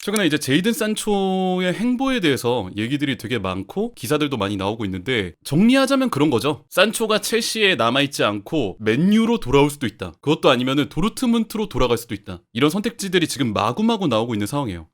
최근에 이제 제이든 산초의 행보에 대해서 얘기들이 되게 많고 기사들도 많이 나오고 있는데 정리하자면 그런 거죠. 산초가 첼시에 남아있지 않고 맨유로 돌아올 수도 있다. 그것도 아니면은 도르트문트로 돌아갈 수도 있다. 이런 선택지들이 지금 마구마구 나오고 있는 상황이에요.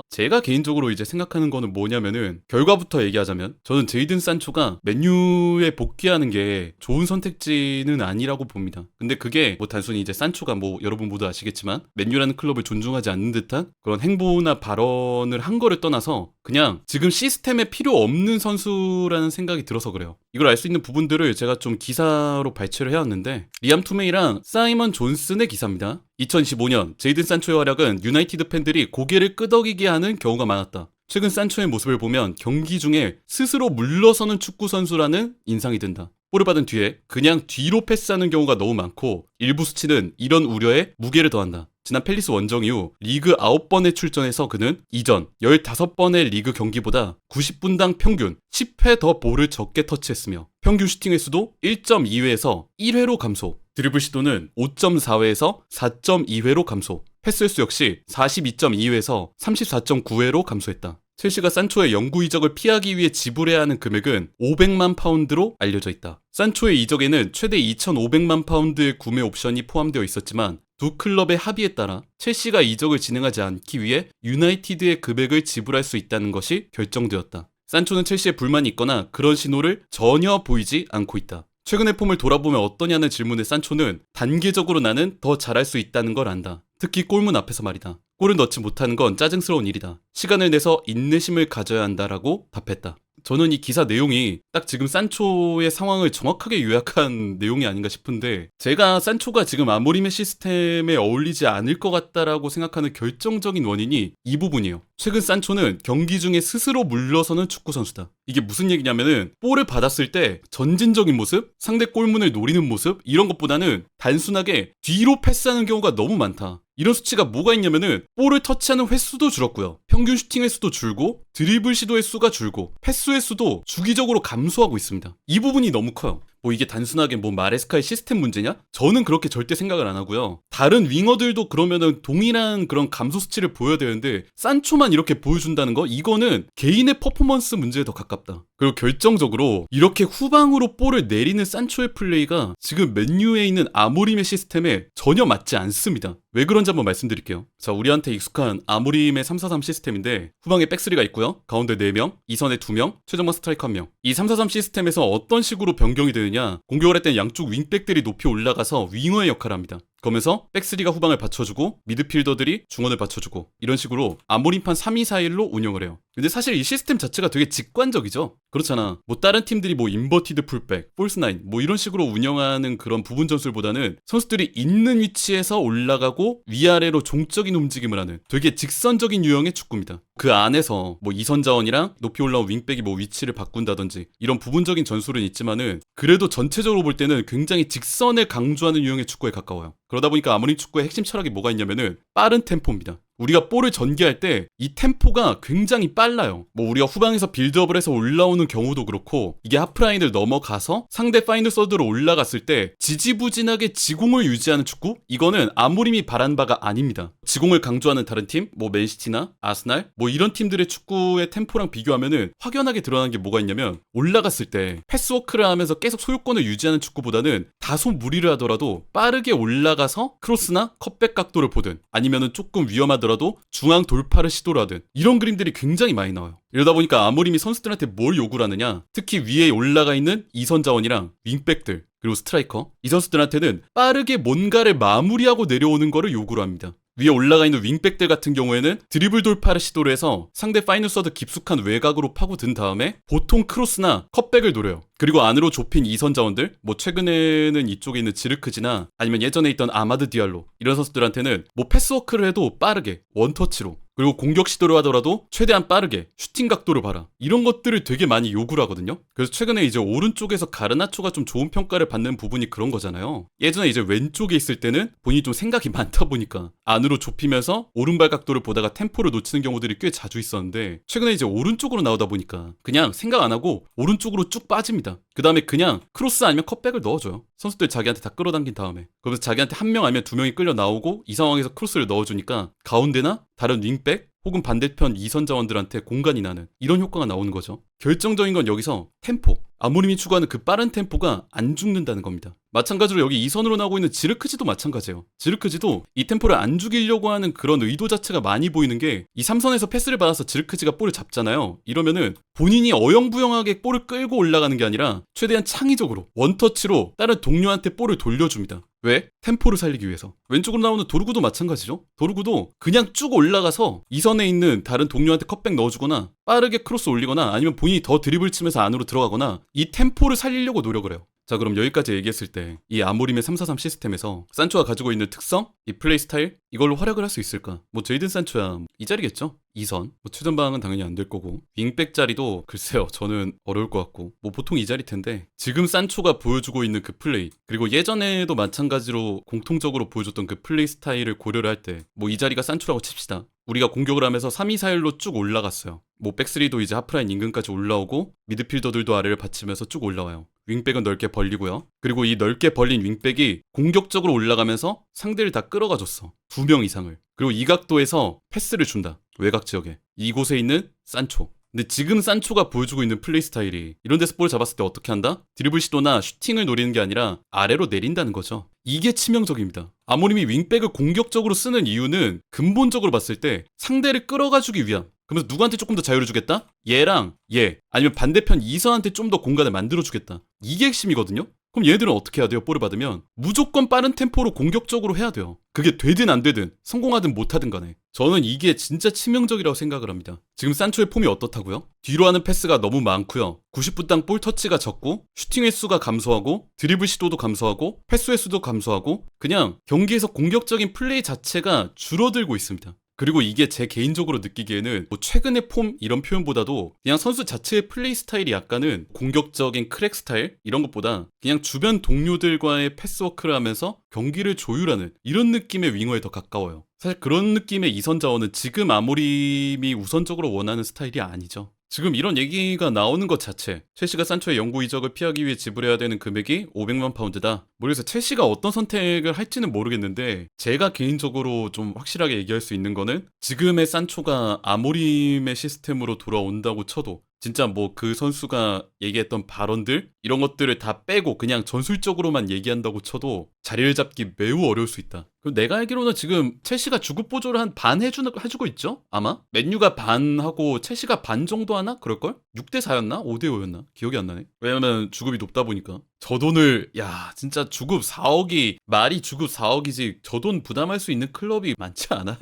제가 개인적으로 이제 생각하는 거는 뭐냐면은 결과부터 얘기하자면 저는 제이든 산초가 맨유에 복귀하는 게 좋은 선택지는 아니라고 봅니다. 근데 그게 뭐 단순히 이제 산초가 뭐 여러분 모두 아시겠지만 맨유라는 클럽을 존중하지 않는 듯한 그런 행보나 발언을 한 거를 떠나서 그냥 지금 시스템에 필요 없는 선수라는 생각이 들어서 그래요. 이걸 알 수 있는 부분들을 제가 좀 기사로 발췌를 해왔는데 리암 투메이랑 사이먼 존슨의 기사입니다. 2015년 제이든 산초의 활약은 유나이티드 팬들이 고개를 끄덕이게 하는 경우가 많았다. 최근 산초의 모습을 보면 경기 중에 스스로 물러서는 축구 선수라는 인상이 든다. 볼을 받은 뒤에 그냥 뒤로 패스하는 경우가 너무 많고 일부 수치는 이런 우려에 무게를 더한다. 지난 팰리스 원정 이후 리그 9번에 출전해서 그는 이전 15번의 리그 경기보다 90분당 평균 10회 더 볼을 적게 터치했으며 평균 슈팅 횟수도 1.2회에서 1회로 감소, 드리블 시도는 5.4회에서 4.2회로 감소, 패스 횟수 역시 42.2회에서 34.9회로 감소했다. 첼시가 산초의 영구 이적을 피하기 위해 지불해야 하는 금액은 500만 파운드로 알려져 있다. 산초의 이적에는 최대 2,500만 파운드의 구매 옵션이 포함되어 있었지만 두 클럽의 합의에 따라 첼시가 이적을 진행하지 않기 위해 유나이티드의 금액을 지불할 수 있다는 것이 결정되었다. 산초는 첼시에 불만이 있거나 그런 신호를 전혀 보이지 않고 있다. 최근의 폼을 돌아보면 어떠냐는 질문에 산초는 단계적으로 나는 더 잘할 수 있다는 걸 안다. 특히 골문 앞에서 말이다. 골을 넣지 못하는 건 짜증스러운 일이다. 시간을 내서 인내심을 가져야 한다라고 답했다. 저는 이 기사 내용이 딱 지금 산초의 상황을 정확하게 요약한 내용이 아닌가 싶은데 제가 산초가 지금 아모림의 시스템에 어울리지 않을 것 같다라고 생각하는 결정적인 원인이 이 부분이에요. 최근 산초는 경기 중에 스스로 물러서는 축구 선수다. 이게 무슨 얘기냐면은 볼을 받았을 때 전진적인 모습, 상대 골문을 노리는 모습 이런 것보다는 단순하게 뒤로 패스하는 경우가 너무 많다. 이런 수치가 뭐가 있냐면은 볼을 터치하는 횟수도 줄었고요. 평균 슈팅 횟수도 줄고 드리블 시도 횟수가 줄고 패스 횟수도 주기적으로 감소하고 있습니다. 이 부분이 너무 커요. 뭐 이게 단순하게 뭐 마레스카의 시스템 문제냐? 저는 그렇게 절대 생각을 안 하고요. 다른 윙어들도 그러면은 동일한 그런 감소 수치를 보여야 되는데 산초만 이렇게 보여준다는 거? 이거는 개인의 퍼포먼스 문제에 더 가깝다. 그리고 결정적으로 이렇게 후방으로 볼을 내리는 산초의 플레이가 지금 맨유에 있는 아모림의 시스템에 전혀 맞지 않습니다. 왜 그런지 한번 말씀드릴게요. 자, 우리한테 익숙한 아모림의 3-4-3 시스템인데 후방에 백스리가 있고요. 가운데 4명, 이선에 2명, 최전방 스트라이커 1명. 이 3-4-3 시스템에서 어떤 식으로 변경이 되느냐? 공격을 할 땐 양쪽 윙백들이 높이 올라가서 윙어의 역할을 합니다. 그러면서 백스리가 후방을 받쳐주고 미드필더들이 중원을 받쳐주고 이런 식으로 아모림판 3-2-4-1로 운영을 해요. 근데 사실 이 시스템 자체가 되게 직관적이죠. 그렇잖아. 뭐 다른 팀들이 뭐 인버티드 풀백, 폴스나인 뭐 이런 식으로 운영하는 그런 부분 전술보다는 선수들이 있는 위치에서 올라가고 위아래로 종적인 움직임을 하는 되게 직선적인 유형의 축구입니다. 그 안에서 뭐 이선 자원이랑 높이 올라온 윙백이 뭐 위치를 바꾼다든지 이런 부분적인 전술은 있지만은 그래도 전체적으로 볼 때는 굉장히 직선을 강조하는 유형의 축구에 가까워요. 그러다 보니까 아모림 축구의 핵심 철학이 뭐가 있냐면은 빠른 템포입니다. 우리가 볼을 전개할 때 이 템포가 굉장히 빨라요. 뭐 우리가 후방에서 빌드업을 해서 올라오는 경우도 그렇고 이게 하프라인을 넘어가서 상대 파이널 서드로 올라갔을 때 지지부진하게 지공을 유지하는 축구? 이거는 아모림이 바란 바가 아닙니다. 지공을 강조하는 다른 팀, 뭐 맨시티나 아스날 뭐 이런 팀들의 축구의 템포랑 비교하면은 확연하게 드러나는 게 뭐가 있냐면 올라갔을 때 패스워크를 하면서 계속 소유권을 유지하는 축구보다는 다소 무리를 하더라도 빠르게 올라가서 크로스나 컷백 각도를 보든 아니면은 조금 위험하더라도 중앙 돌파를 시도를 하든 이런 그림들이 굉장히 많이 나와요. 이러다 보니까 아모림이 선수들한테 뭘 요구를 하느냐? 특히 위에 올라가 있는 이선 자원이랑 윙백들 그리고 스트라이커 이 선수들한테는 빠르게 뭔가를 마무리하고 내려오는 거를 요구를 합니다. 위에 올라가 있는 윙백들 같은 경우에는 드리블 돌파를 시도를 해서 상대 파이널 서드 깊숙한 외곽으로 파고든 다음에 보통 크로스나 컷백을 노려요. 그리고 안으로 좁힌 이선 자원들 뭐 최근에는 이쪽에 있는 지르크지나 아니면 예전에 있던 아마드 디알로 이런 선수들한테는 뭐 패스워크를 해도 빠르게 원터치로 그리고 공격 시도를 하더라도 최대한 빠르게 슈팅 각도를 봐라. 이런 것들을 되게 많이 요구를 하거든요. 그래서 최근에 이제 오른쪽에서 가르나초가 좀 좋은 평가를 받는 부분이 그런 거잖아요. 예전에 이제 왼쪽에 있을 때는 본인이 좀 생각이 많다 보니까 안으로 좁히면서 오른발 각도를 보다가 템포를 놓치는 경우들이 꽤 자주 있었는데 최근에 이제 오른쪽으로 나오다 보니까 그냥 생각 안 하고 오른쪽으로 쭉 빠집니다. 그 다음에 그냥 크로스 아니면 컷백을 넣어줘요. 선수들 자기한테 다 끌어당긴 다음에. 그러면서 자기한테 한 명 아니면 두 명이 끌려 나오고 이 상황에서 크로스를 넣어주니까 가운데나 다른 윙백 혹은 반대편 2선 자원들한테 공간이 나는 이런 효과가 나오는 거죠. 결정적인 건 여기서 템포. 아모림이 추구하는 그 빠른 템포가 안 죽는다는 겁니다. 마찬가지로 여기 2선으로 나오고 있는 지르크지도 마찬가지예요. 지르크지도 이 템포를 안 죽이려고 하는 그런 의도 자체가 많이 보이는 게 이 3선에서 패스를 받아서 지르크지가 볼을 잡잖아요. 이러면은 본인이 어영부영하게 볼을 끌고 올라가는 게 아니라 최대한 창의적으로 원터치로 다른 동료한테 볼을 돌려줍니다. 왜? 템포를 살리기 위해서. 왼쪽으로 나오는 도르구도 마찬가지죠. 도르구도 그냥 쭉 올라가서 2선에 있는 다른 동료한테 컷백 넣어주거나 빠르게 크로스 올리거나 아니면 본인이 더 드리블 치면서 안으로 들어가거나 이 템포를 살리려고 노력을 해요. 자, 그럼 여기까지 얘기했을 때 이 아모림의 343 시스템에서 산초가 가지고 있는 특성, 이 플레이 스타일 이걸로 활약을 할 수 있을까? 뭐 제이든 산초야 이 자리겠죠? 2선. 뭐 최전방은 당연히 안 될 거고 윙백 자리도 글쎄요 저는 어려울 것 같고 뭐 보통 이 자리 텐데 지금 산초가 보여주고 있는 그 플레이 그리고 예전에도 마찬가지로 공통적으로 보여줬던 그 플레이 스타일을 고려를 할 때 뭐 이 자리가 산초라고 칩시다. 우리가 공격을 하면서 3-2-4-1로 쭉 올라갔어요. 뭐 백스리도 이제 하프라인 인근까지 올라오고 미드필더들도 아래를 받치면서 쭉 올라와요. 윙백은 넓게 벌리고요. 그리고 이 넓게 벌린 윙백이 공격적으로 올라가면서 상대를 다 끌어가줬어. 2명 이상을. 그리고 이 각도에서 패스를 준다. 외곽 지역에. 이곳에 있는 산초. 근데 지금 산초가 보여주고 있는 플레이 스타일이 이런 데서 볼 잡았을 때 어떻게 한다? 드리블 시도나 슈팅을 노리는 게 아니라 아래로 내린다는 거죠. 이게 치명적입니다. 아모림이 윙백을 공격적으로 쓰는 이유는 근본적으로 봤을 때 상대를 끌어가주기 위함. 그러면서 누구한테 조금 더 자유를 주겠다? 얘랑 얘 아니면 반대편 이선한테 좀 더 공간을 만들어주겠다. 이게 핵심이거든요? 그럼 얘들은 어떻게 해야 돼요? 볼을 받으면 무조건 빠른 템포로 공격적으로 해야 돼요. 그게 되든 안 되든 성공하든 못하든 간에 저는 이게 진짜 치명적이라고 생각을 합니다. 지금 산초의 폼이 어떻다고요? 뒤로 하는 패스가 너무 많고요. 90분당 볼 터치가 적고 슈팅 횟수가 감소하고 드리블 시도도 감소하고 패스 횟수도 감소하고 그냥 경기에서 공격적인 플레이 자체가 줄어들고 있습니다. 그리고 이게 제 개인적으로 느끼기에는 뭐 최근의 폼 이런 표현보다도 그냥 선수 자체의 플레이 스타일이 약간은 공격적인 크랙 스타일 이런 것보다 그냥 주변 동료들과의 패스워크를 하면서 경기를 조율하는 이런 느낌의 윙어에 더 가까워요. 사실 그런 느낌의 이선 자원은 지금 아모림이 우선적으로 원하는 스타일이 아니죠. 지금 이런 얘기가 나오는 것 자체 첼시가 산초의 영구 이적을 피하기 위해 지불해야 되는 금액이 500만 파운드다. 모르겠어요. 첼시가 어떤 선택을 할지는 모르겠는데 제가 개인적으로 좀 확실하게 얘기할 수 있는 거는 지금의 산초가 아모림의 시스템으로 돌아온다고 쳐도 진짜 뭐 그 선수가 얘기했던 발언들 이런 것들을 다 빼고 그냥 전술적으로만 얘기한다고 쳐도 자리를 잡기 매우 어려울 수 있다. 그럼 내가 알기로는 지금 첼시가 주급 보조를 한 반 해주고 있죠? 아마? 맨유가 반 하고 첼시가 반 정도 하나? 그럴걸? 6대4였나? 5대5였나? 기억이 안 나네. 왜냐면 주급이 높다 보니까. 저 돈을 야 진짜 주급 4억이 말이 주급 4억이지 저 돈 부담할 수 있는 클럽이 많지 않아요.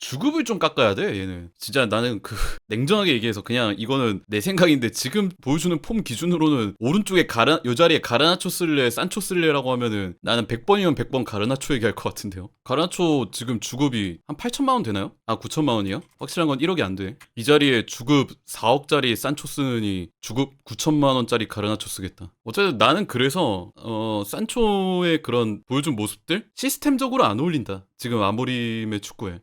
주급을 좀 깎아야 돼 얘는. 진짜 나는 그 냉정하게 얘기해서 그냥 이거는 내 생각인데 지금 보여주는 폼 기준으로는 오른쪽에 요 자리에 가르나초 쓸래 산초 쓸래라고 하면은 나는 100번이면 100번 가르나초 얘기할 것 같은데요. 가르나초 지금 주급이 한 8천만 원 되나요? 아 9천만 원이요? 확실한 건 1억이 안 돼. 이 자리에 주급 4억짜리 산초 쓰느니 주급 9천만 원짜리 가르나초 쓰겠다. 어쨌든 나는 그래서 산초의 그런 보여준 모습들 시스템적으로 안 어울린다. 지금 아모림의 축구에.